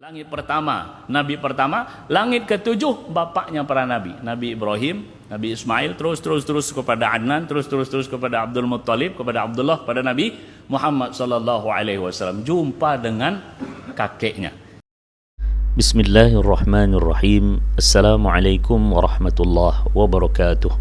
Langit pertama, nabi pertama. Langit ketujuh, bapaknya para nabi. Nabi Ibrahim, Nabi Ismail, terus kepada Adnan, terus kepada Abdul Muttalib, kepada Abdullah, pada Nabi Muhammad sallallahu alaihi wasallam. Jumpa dengan kakeknya. Bismillahirrahmanirrahim. Assalamualaikum warahmatullahi wabarakatuh.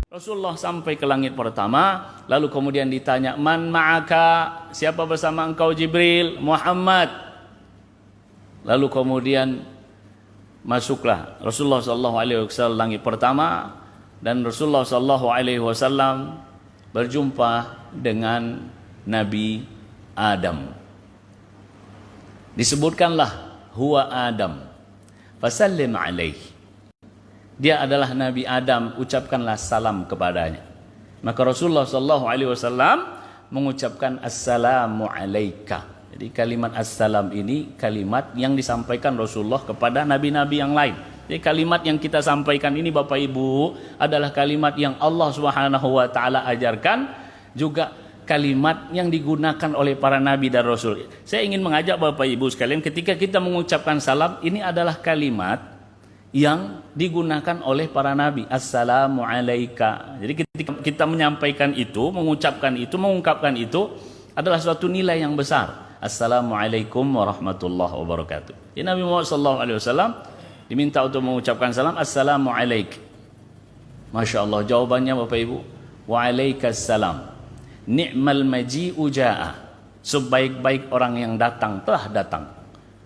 Rasulullah sampai ke langit pertama, lalu kemudian ditanya, "Man ma'aka?" Siapa bersama engkau? Jibril. Muhammad. Lalu kemudian masuklah Rasulullah sallallahu alaihi wasallam langit pertama, dan Rasulullah sallallahu alaihi wasallam berjumpa dengan Nabi Adam. Disebutkanlah huwa Adam fasallim alaihi. Dia adalah Nabi Adam, ucapkanlah salam kepadanya. Maka Rasulullah sallallahu alaihi wasallam mengucapkan assalamu alaika. Jadi kalimat assalam ini kalimat yang disampaikan Rasulullah kepada nabi-nabi yang lain. Jadi kalimat yang kita sampaikan ini Bapak Ibu adalah kalimat yang Allah Subhanahu wa taala ajarkan, juga kalimat yang digunakan oleh para nabi dan rasul. Saya ingin mengajak Bapak Ibu sekalian, ketika kita mengucapkan salam, ini adalah kalimat yang digunakan oleh para nabi. Assalamu alaika. Jadi ketika kita menyampaikan itu, mengucapkan itu, mengungkapkan itu adalah suatu nilai yang besar. Assalamualaikum warahmatullahi wabarakatuh. Ya, Nabi Muhammad SAW diminta untuk mengucapkan salam, assalamu alaik. Masya Allah, jawabannya Bapak Ibu, waalaikumsalam. Ni'mal maji'u ja'a. Sebaik-baik orang yang datang telah datang.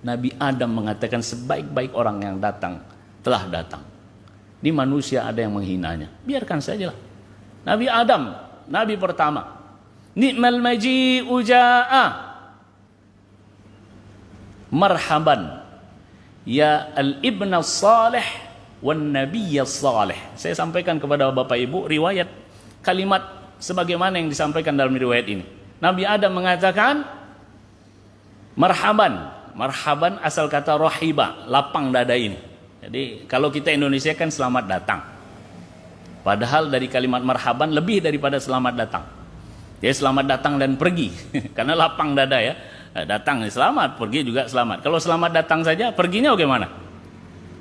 Nabi Adam mengatakan sebaik-baik orang yang datang telah datang. Ini manusia ada yang menghinanya, biarkan sajalah. Nabi Adam, nabi pertama. Ni'mal maji'u ja'a. Marhaban ya al-ibn as-salih wan nabiy as-salih. Saya sampaikan kepada Bapak Ibu riwayat kalimat sebagaimana yang disampaikan dalam riwayat ini. Nabi Adam mengatakan marhaban. Marhaban asal kata rahiba, lapang dada ini. Jadi kalau kita Indonesia kan selamat datang. Padahal dari kalimat marhaban lebih daripada selamat datang. Jadi selamat datang dan pergi karena lapang dada ya. Datang selamat, pergi juga selamat. Kalau selamat datang saja, perginya bagaimana?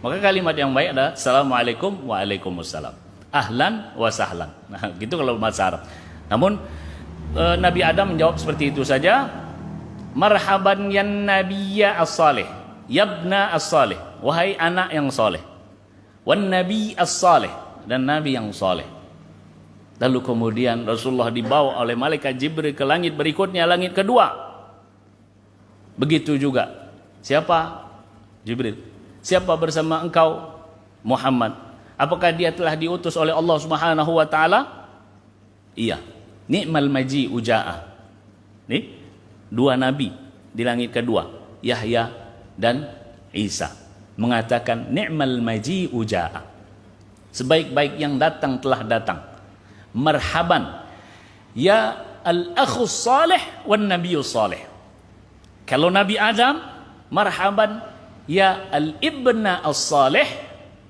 Maka kalimat yang baik adalah assalamualaikum waalaikumsalam. Ahlan wa sahlan. Nah, gitu kalau bahasa Arab. Namun Nabi Adam menjawab seperti itu saja. Marhaban yan nabiyya as-salih. Yabna as-salih. Wahai anak yang saleh. Wan nabi as-salih, dan nabi yang saleh. Lalu kemudian Rasulullah dibawa oleh malaikat Jibril ke langit berikutnya, langit kedua. Begitu juga. Siapa? Jibril. Siapa bersama engkau? Muhammad. Apakah dia telah diutus oleh Allah Subhanahu wa taala? Iya. Ni'mal maji'u ja'a. Nih, dua nabi di langit kedua, Yahya dan Isa, mengatakan ni'mal maji'u ja'a. Sebaik-baik yang datang telah datang. Marhaban ya al-akhus salih wan nabiyus salih. Kalau Nabi Adam, marhaban ya al-ibna as-salih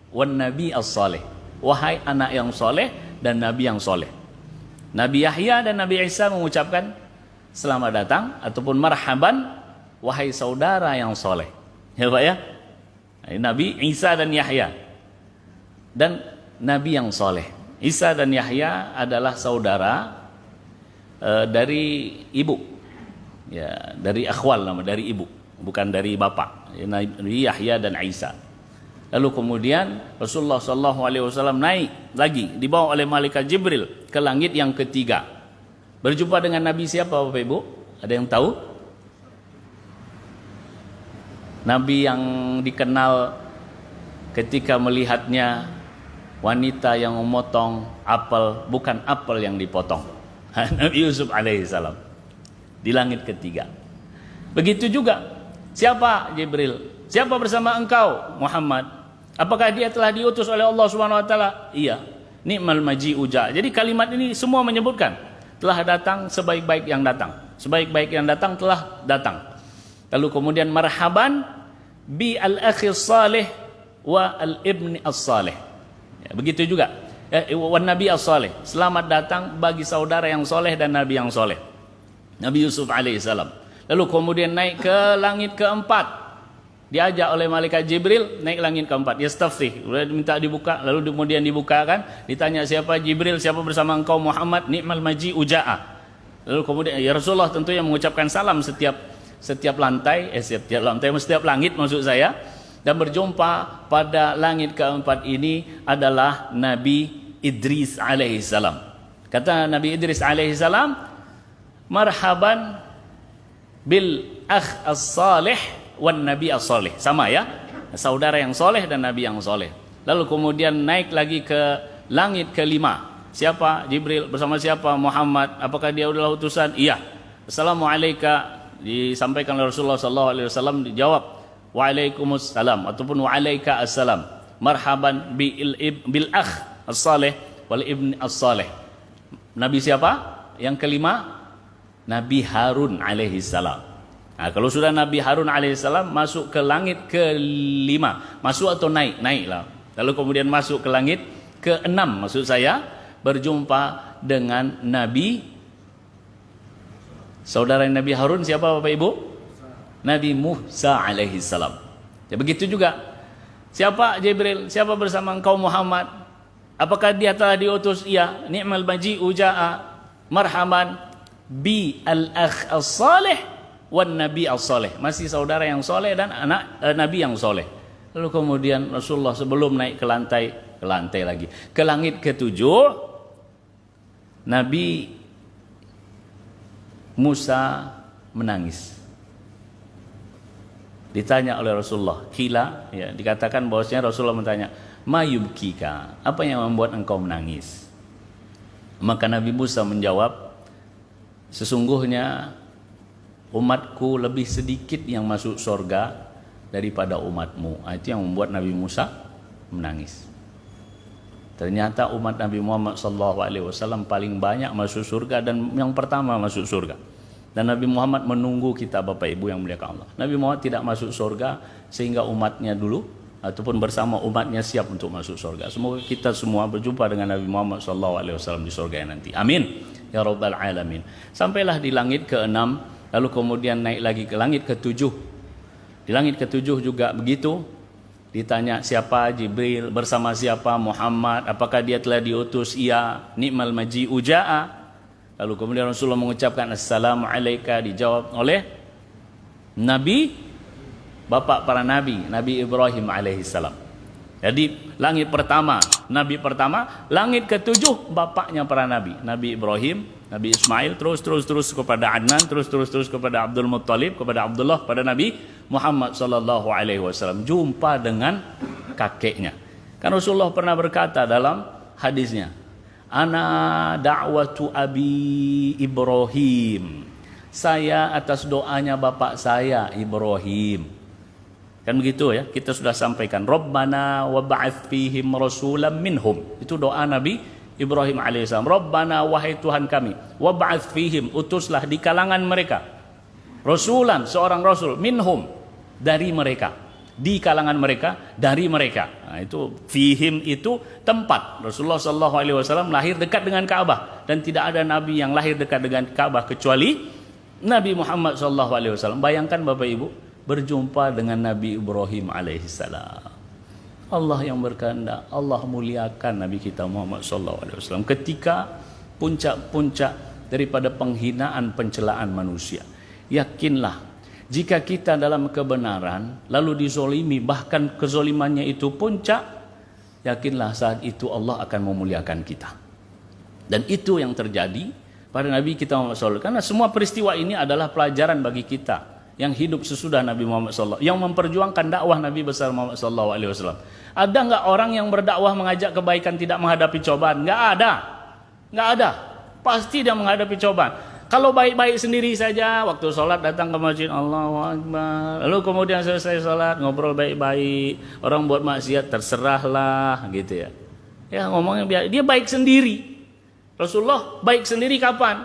wan nabi as-salih. Wahai anak yang soleh dan nabi yang soleh. Nabi Yahya dan Nabi Isa mengucapkan selamat datang ataupun marhaban wahai saudara yang soleh. Ya Pak ya? Nabi Isa dan Yahya dan nabi yang soleh. Isa dan Yahya adalah saudara dari ibu. Ya, dari akhwal, nama dari ibu, bukan dari bapak. Nabi Yahya dan Isa. Lalu kemudian Rasulullah SAW naik lagi, dibawa oleh malaikat Jibril ke langit yang ketiga. Berjumpa dengan Nabi siapa Bapak Ibu? Ada yang tahu? Nabi yang dikenal ketika melihatnya wanita yang memotong apel, bukan apel yang dipotong. Nabi Yusuf alaihissalam di langit ketiga. Begitu juga. Siapa? Jibril. Siapa bersama engkau? Muhammad. Apakah dia telah diutus oleh Allah Subhanahu wa taala? Iya. Ni'mal maji'u ja'a. Jadi kalimat ini semua menyebutkan telah datang sebaik-baik yang datang. Sebaik-baik yang datang telah datang. Lalu kemudian marhaban bi al-akhi salih wa al-ibni as-salih. Ya, begitu juga. Wan nabi as-salih. Selamat datang bagi saudara yang soleh dan nabi yang soleh. Nabi Yusuf alaihissalam. Lalu kemudian naik ke langit keempat. diajak oleh malaikat Jibril naik langit keempat. Yastaftih, minta dibuka, lalu kemudian dibukakan, ditanya siapa Jibril, siapa bersama engkau Muhammad, ni'mal maji uja'a. Lalu kemudian ya Rasulullah tentunya mengucapkan salam setiap langit maksud saya, dan berjumpa pada langit keempat ini adalah Nabi Idris alaihissalam. Kata Nabi Idris alaihissalam, marhaban bil akh as-salih wan nabi as-salih. Sama ya, saudara yang soleh dan nabi yang soleh. Lalu kemudian naik lagi ke langit kelima. Siapa? Jibril. Bersama siapa? Muhammad. Apakah dia adalah utusan? Iya. Assalamualaikum, disampaikan oleh Rasulullah SAW, dijawab waalaikumsalam ataupun waalaika assalam. Marhaban bil akh as-salih wal ibn as-salih. Nabi siapa? Yang kelima, Nabi Harun alaihi salam. Nah, kalau sudah Nabi Harun alaihi salam masuk ke langit kelima, masuk atau naik? Naiklah. Lalu kemudian masuk ke langit keenam, maksud saya berjumpa dengan Nabi, saudara Nabi Harun siapa Bapak Ibu? Nabi Musa alaihi salam. Ya begitu juga. Siapa Jibril? Siapa bersama engkau Muhammad? Apakah dia telah diutus? Iya. Ni'mal maji uja'a. Marhaban bi al-akh as-salih wan nabi as-salih. Masih saudara yang soleh dan anak nabi yang soleh. Lalu kemudian Rasulullah sebelum naik ke lantai lagi, ke langit ketujuh, Nabi Musa menangis. Ditanya oleh Rasulullah, kila, ya, dikatakan bahwasanya Rasulullah bertanya, mayubkika, apa yang membuat engkau menangis? Maka Nabi Musa menjawab, sesungguhnya umatku lebih sedikit yang masuk surga daripada umatmu. Itu yang membuat Nabi Musa menangis. Ternyata umat Nabi Muhammad SAW paling banyak masuk surga dan yang pertama masuk surga. Dan Nabi Muhammad menunggu kita Bapak Ibu yang muliakan Allah. Nabi Muhammad tidak masuk surga sehingga umatnya dulu ataupun bersama umatnya siap untuk masuk surga. Semoga kita semua berjumpa dengan Nabi Muhammad SAW di surga nanti. Amin ya rabbal alamin. Sampailah di langit ke-6, lalu kemudian naik lagi ke langit ke-7. Di langit ke-7 juga begitu. Ditanya siapa Jibril, bersama siapa Muhammad, apakah dia telah diutus? Iya. Ni'mal maji uja'a. Lalu kemudian Rasulullah mengucapkan assalamualaikum, dijawab oleh Nabi, bapak para nabi, Nabi Ibrahim alaihissalam. Jadi langit pertama, nabi pertama, langit ke-7 bapaknya para nabi, Nabi Ibrahim, Nabi Ismail, terus kepada Adnan, terus kepada Abdul Muttalib, kepada Abdullah, pada Nabi Muhammad sallallahu alaihi wasallam, jumpa dengan kakeknya. Kan Rasulullah pernah berkata dalam hadisnya, ana da'watu abi Ibrahim, saya atas doanya bapak saya Ibrahim. Kan begitu ya, kita sudah sampaikan, Rabbana wa ba'ath fihim rasulam minhum. Itu doa Nabi Ibrahim alaihissalam. Rabbana, wahai Tuhan kami, wa ba'ath fihim, utuslah di kalangan mereka rasulan, seorang rasul, minhum, dari mereka, di kalangan mereka, dari mereka. Nah, itu fihim itu tempat. Rasulullah SAW lahir dekat dengan Ka'bah dan tidak ada nabi yang lahir dekat dengan Ka'bah kecuali Nabi Muhammad SAW. Bayangkan Bapak Ibu berjumpa dengan Nabi Ibrahim alaihissalam. Allah yang berkehendak, Allah muliakan Nabi kita Muhammad SAW ketika puncak-puncak daripada penghinaan pencelaan manusia. Yakinlah, jika kita dalam kebenaran lalu dizolimi, bahkan kezolimannya itu puncak, yakinlah saat itu Allah akan memuliakan kita. Dan itu yang terjadi pada Nabi kita Muhammad SAW. Karena semua peristiwa ini adalah pelajaran bagi kita yang hidup sesudah Nabi Muhammad SAW, yang memperjuangkan dakwah Nabi besar Muhammad SAW. Ada nggak orang yang berdakwah mengajak kebaikan tidak menghadapi cobaan? Nggak ada. Pasti dia menghadapi cobaan. Kalau baik-baik sendiri saja, waktu sholat datang ke masjid, Allahu Akbar, lalu kemudian selesai sholat ngobrol baik-baik, orang buat maksiat terserahlah gitu ya. Ya ngomongnya biar dia baik sendiri. Rasulullah baik sendiri kapan?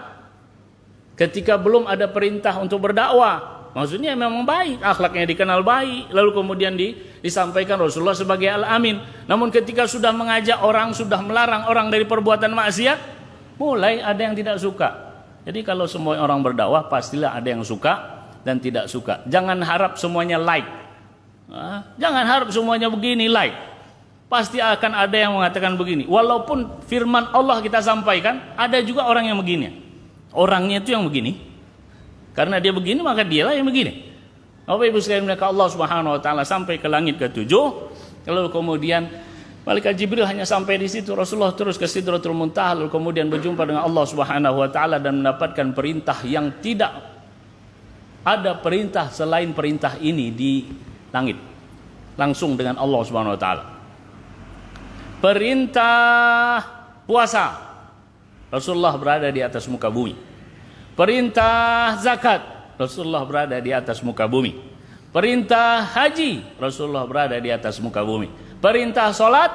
Ketika belum ada perintah untuk berdakwah. Maksudnya memang baik, akhlaknya dikenal baik, lalu kemudian disampaikan Rasulullah sebagai Al-Amin. Namun ketika sudah mengajak orang, sudah melarang orang dari perbuatan maksiat, mulai ada yang tidak suka. Jadi kalau semua orang berdakwah pastilah ada yang suka dan tidak suka. Jangan harap semuanya like. Jangan harap semuanya begini like. Pasti akan ada yang mengatakan begini. Walaupun firman Allah kita sampaikan, ada juga orang yang begini. Orangnya itu yang begini. Karena dia begini, maka dialah yang begini. Bapak Ibu sekalian, mereka Allah Subhanahu wa taala sampai ke langit ke-7. Lalu kemudian Malaikat Jibril hanya sampai di situ. Rasulullah terus ke Sidratul Muntaha, lalu kemudian berjumpa dengan Allah Subhanahu wa taala dan mendapatkan perintah yang tidak ada perintah selain perintah ini di langit. Langsung dengan Allah Subhanahu wa taala. Perintah puasa, Rasulullah berada di atas muka bumi. Perintah zakat, Rasulullah berada di atas muka bumi. Perintah haji, Rasulullah berada di atas muka bumi. Perintah solat,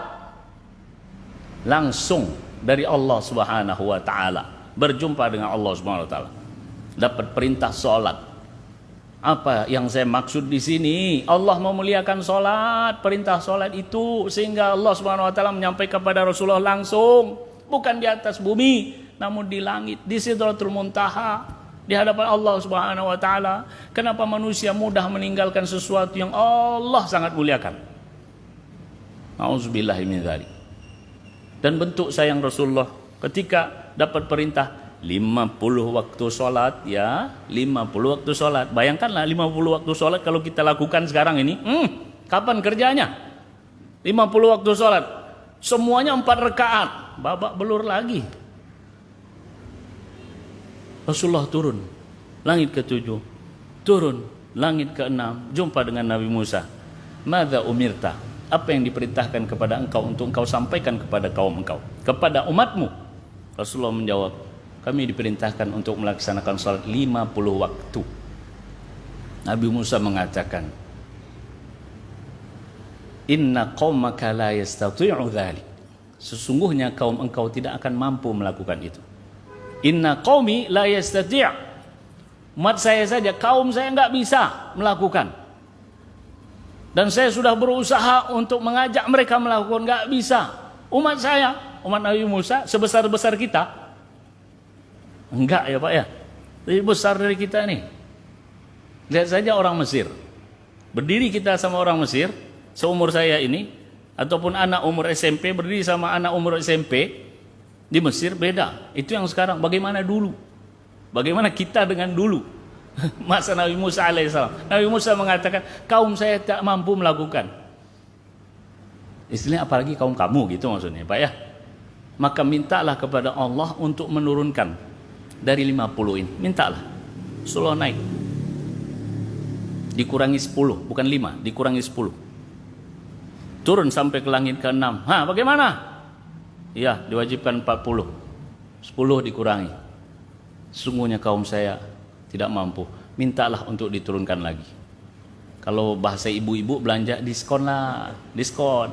langsung dari Allah Subhanahu wa taala, berjumpa dengan Allah Subhanahu wa taala. Dapat perintah solat. Apa yang saya maksud di sini? Allah memuliakan solat, perintah solat itu, sehingga Allah Subhanahu wa taala menyampaikan kepada Rasulullah langsung, bukan di atas bumi, namun di langit, di Sidratul Muntaha, di hadapan Allah Subhanahu wa taala. Kenapa manusia mudah meninggalkan sesuatu yang Allah sangat muliakan? Auzubillahi min dzalik. Dan bentuk sayang Rasulullah ketika dapat perintah 50 waktu sholat, ya 50 waktu sholat. Bayangkanlah 50 waktu sholat kalau kita lakukan sekarang ini, kapan kerjanya? 50 waktu sholat, semuanya 4 rakaat, babak belur lagi. Rasulullah turun langit ke-7, turun langit ke-6, jumpa dengan Nabi Musa. Madza umirta? Apa yang diperintahkan kepada engkau untuk engkau sampaikan kepada kaum engkau, kepada umatmu? Rasulullah menjawab, kami diperintahkan untuk melaksanakan salat 50 waktu. Nabi Musa mengatakan, inna qaumaka la yastati'u dzalik. Sesungguhnya kaum engkau tidak akan mampu melakukan itu. Inna qaumi la yastati'. Umat saya saja, kaum saya enggak bisa melakukan. Dan saya sudah berusaha untuk mengajak mereka melakukan, enggak bisa. Umat saya, umat Nabi Musa sebesar-besar kita, enggak ya Pak ya, lebih besar dari kita nih. Lihat saja orang Mesir. Berdiri kita sama orang Mesir, seumur saya ini, ataupun anak umur SMP berdiri sama anak umur SMP di Mesir, beda. Itu yang sekarang. Bagaimana dulu? Bagaimana kita dengan dulu? Masa Nabi Musa alaihissalam. Nabi Musa mengatakan, kaum saya tak mampu melakukan. Istilahnya apalagi kaum kamu, gitu maksudnya Pak ya. Maka mintalah kepada Allah untuk menurunkan dari 50 ini. Mintalah. Rasulullah naik. Dikurangi 10, bukan 5, dikurangi 10. Turun sampai ke langit ke-6. Bagaimana? Ya, diwajibkan 40. 10 dikurangi. Sungguhnya kaum saya tidak mampu. Mintalah untuk diturunkan lagi. Kalau bahasa ibu-ibu belanja, diskon lah. Diskon.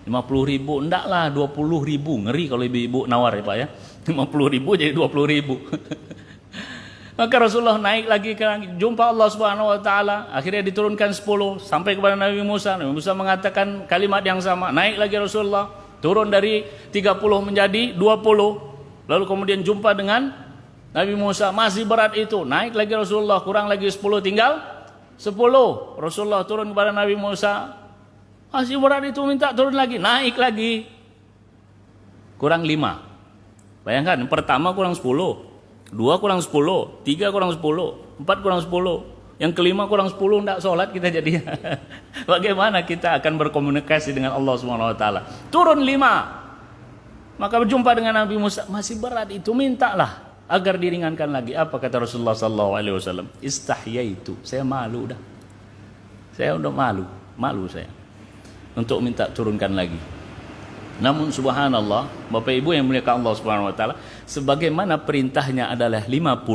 50.000, enggak lah 20.000. Ngeri kalau ibu-ibu nawar ya Pak ya. 50.000 jadi 20.000. Maka Rasulullah naik lagi ke langit, jumpa Allah Subhanahu wa taala. Akhirnya diturunkan 10 sampai kepada Nabi Musa. Nabi Musa mengatakan kalimat yang sama. Naik lagi Rasulullah, turun dari 30 menjadi 20. Lalu kemudian jumpa dengan Nabi Musa, masih berat itu. Naik lagi Rasulullah, kurang lagi 10, tinggal 10. Rasulullah turun kepada Nabi Musa, masih berat itu, minta turun lagi. Naik lagi, kurang 5. Bayangkan, pertama kurang 10, 2 kurang 10, 3 kurang 10, 4 kurang 10, yang kelima kurang 10, tidak sholat kita jadi. Bagaimana kita akan berkomunikasi dengan Allah Subhanahu wa taala? Turun 5. Maka berjumpa dengan Nabi Musa, masih berat itu, mintalah agar diringankan lagi. Apa kata Rasulullah sallallahu alaihi wasallam? Istahyaitu, saya malu dah. Saya udah malu saya untuk minta turunkan lagi. Namun subhanallah, Bapak Ibu yang muliakan Allah Subhanahu wa taala, sebagaimana perintahnya adalah 50,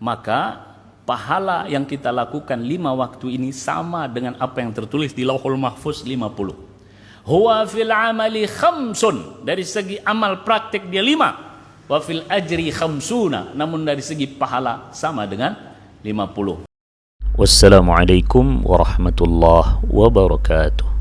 maka pahala yang kita lakukan 5 waktu ini sama dengan apa yang tertulis di Lauhul Mahfuz 50. Huwa fil amali khamsun, dari segi amal praktek dia 5. Wa fil ajri khamsuna, namun dari segi pahala sama dengan 50. Wassalamualaikum warahmatullahi wabarakatuh.